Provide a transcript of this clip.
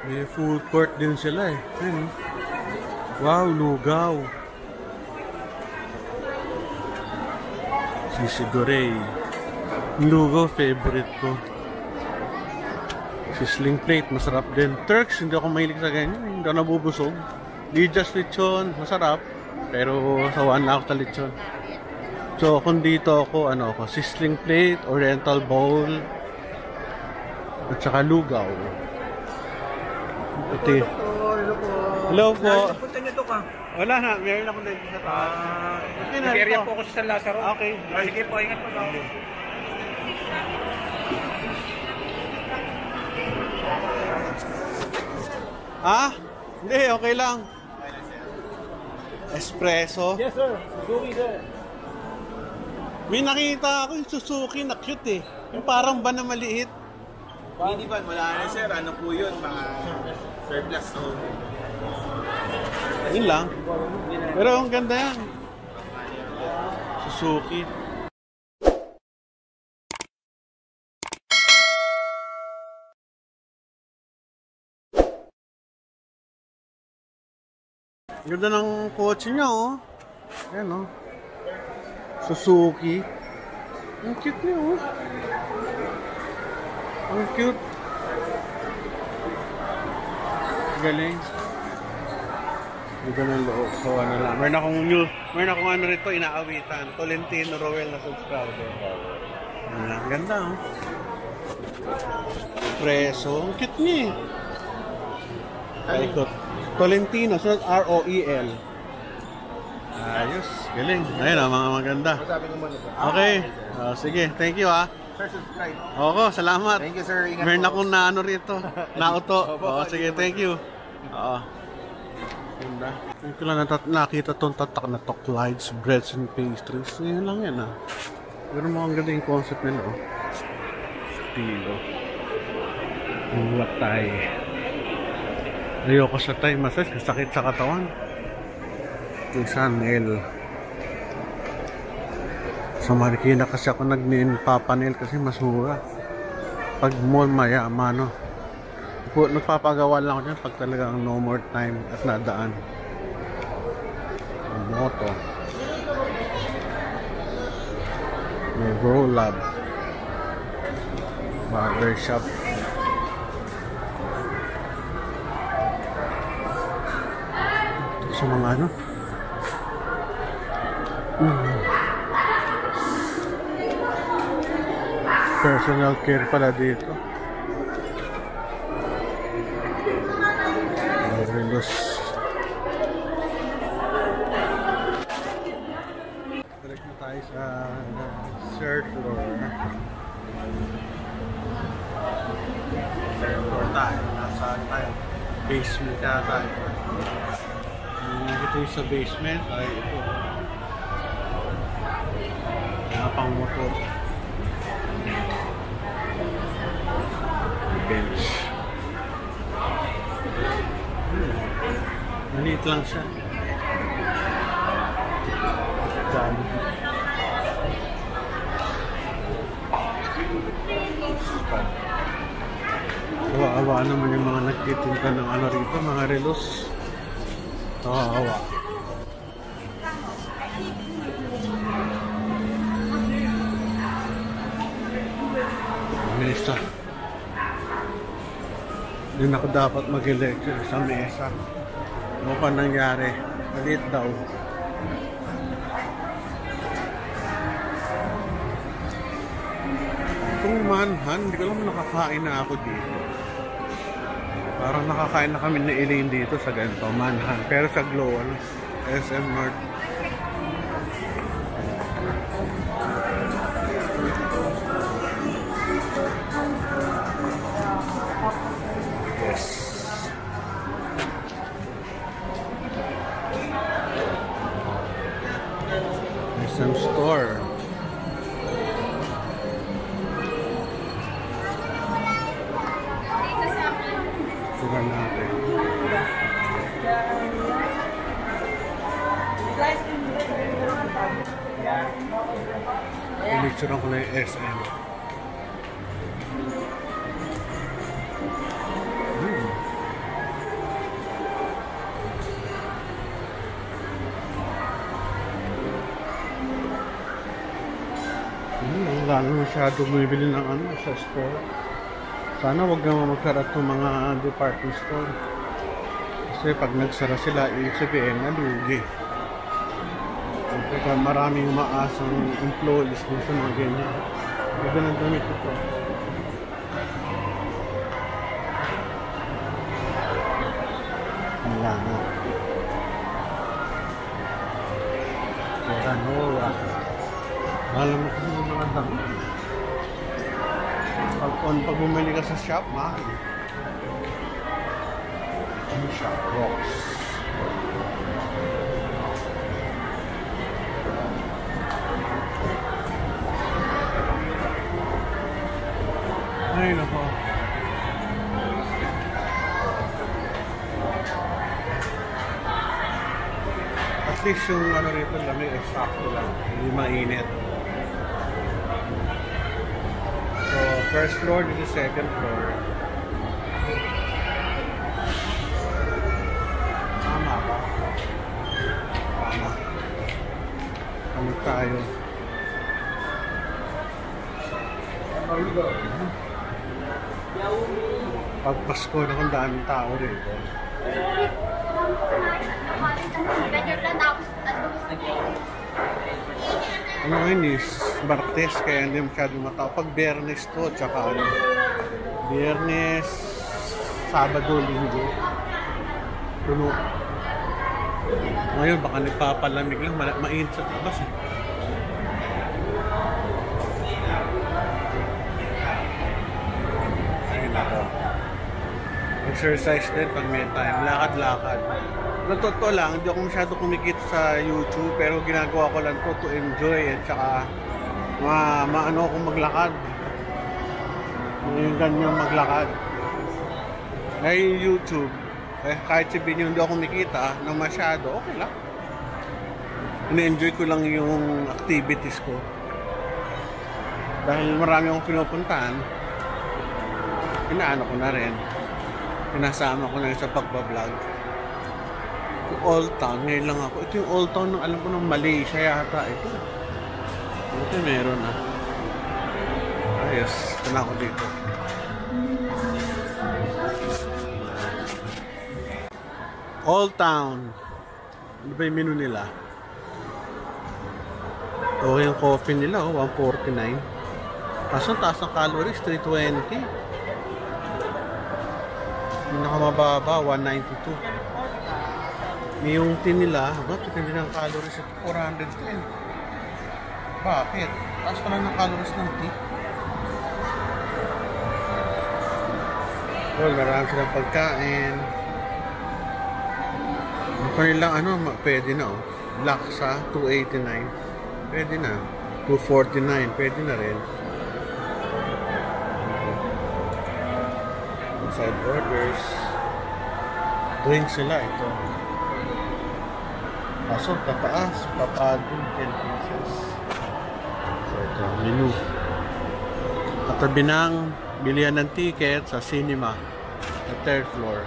May food court din sila eh. Ayun. Wow, lugaw. Sisigurey. Lugaw, favorite ko. Sizzling plate, masarap din. Turks, hindi ako mahilig sa ganyan. Hindi ako nabubusog. Lijas lechon, masarap. Pero sawaan na ako sa lechon. So, kung dito ako, sizzling plate, oriental bowl, at saka lugaw. Ito. Hello po. Punta niyo to ka. Wala na, meron ako dito sa taas. Nag-area po ako sa San Lazaro. Okay. Sige po, ingat po daw. Ah? Hindi, okay lang. Espresso. Yes sir, Suzuki sir. May nakita ako yung Suzuki na cute eh. Yung parang van na maliit. Hindi ba? Wala na sir. Ano po yun? Mga surplus. So, Yun lang. Pero ang ganda yan. Suzuki. Ganda ng kotse niya oh. Ayan oh. Suzuki. Ang cute niya oh. Ang cute. Galing. Ganda ng loob. So ano lang. Meron akong ano rito, inaawitan. Tolentino Roel na subscriber. Ang ganda oh. Preso. Ang cute niya eh. Paikot. Tolentino, sunod R-O-E-L. Ayos, galing. Ayun mga maganda. Okay, sige, thank you ha. sir, subscribe. Oo, salamat. Thank you sir. Ingat Meron po. akong naano rito, nauto. Oo, sige, thank you. Oo. Ganda. Hindi ko lang nakita itong tatak na to, Clyde's Breads and Pastries. Yun lang yan ah. Pero mukhang ganda yung concept nila oh. Estilo. What tayo. Ayoko sa Thai massage, sakit sa katawan. Yung Sanel. Sa Marikina kasi ako nagpapanel kasi mas mura. Pag mall mayaman, no. Nagpapagawa lang ako dyan pag talagang no more time at nadaan. Moto. May Bro Lab. Barber shop. Sa mga ano personal care pala dito. Relos. Balik na tayo sa third floor. Third floor tayo. Nasa tayo basement yata ito. Ito yung sa basement ay ito pang motor bench maliit lang siya dami awa naman yung mga nagtitinda ng ano rito mga relos. Awa. Mesa. Hindi ako dapat mag-lecture sa mesa. Ano pa nangyari? Maliit daw. Itong manhan, hindi ko lang nakakain na ako dito. Parang nakakain na kami na Elaine dito sa ganito, manhan. Pero sa Global, SM North. Yes. SM Store. Sugan natin. Pinicturean ko na yung SM. wala na masyado bumibili ng ano sa store. Sana wag naman magsara itong mga department store. Kasi pag nagsara sila, ibig sabihin, nalugi. Kasi maraming umaasang employees din sa mga ganyan. Ganda ng damit ito. Wala na. Nora. Alam mo kung yung mga damit. Pag bumili ka sa shop, mahal. Ano shop? Rocks. Ay, nako. At least yung ano rito lamig, sakto lang. Hindi mainit. So, first floor, dito second floor. Tama ba? Tama. Ano tayo? Pag Pasko na kung daming tao rito. Ano ngayon is Martes, kaya hindi masyadong matao. Pag Biyernes to, tsaka ano, Biyernes, Sabado, Linggo, puno. Ngayon baka nagpapalamig lang, mainit sa labas eh. Ayun ako. Exercise din pag may time, lakad-lakad. Totoo lang, hindi ako masyado kumikita sa YouTube, pero ginagawa ko lang to enjoy at saka maano akong maglakad. Yung ganyang maglakad. Ngayon YouTube, kahit sabihin yung hindi ako kumikita ng masyado, okay lang. Ina-enjoy ko lang yung activities ko. Dahil marami akong pinupuntahan, inaano ko na rin. Pinasama ko na rin sa pagbablog. Old Town, ngayon lang ako. Ito yung Old Town ng alam ko ng Malaysia yata ito. Ito meron na. Ayos, ito na ako dito. Old Town. Ano ba yung menu nila? O yung coffee nila, 149. Kaso taas ng calories, 320. Yung nakamababa, 192. Yung tea nila, bakit hindi ng calories at 410? Bakit? Taas pa lang ng calories ng tea. Well, marami silang pagkain. Yung kanilang ano, pwede na oh. Laksa, 289. Pwede na. 249, pwede na rin. Side orders. Drinks sila ito. Kaso, tataas. Papadong 10 pesos. So, ito, menu. Katabi ng bilihan ng ticket sa cinema. Sa third floor.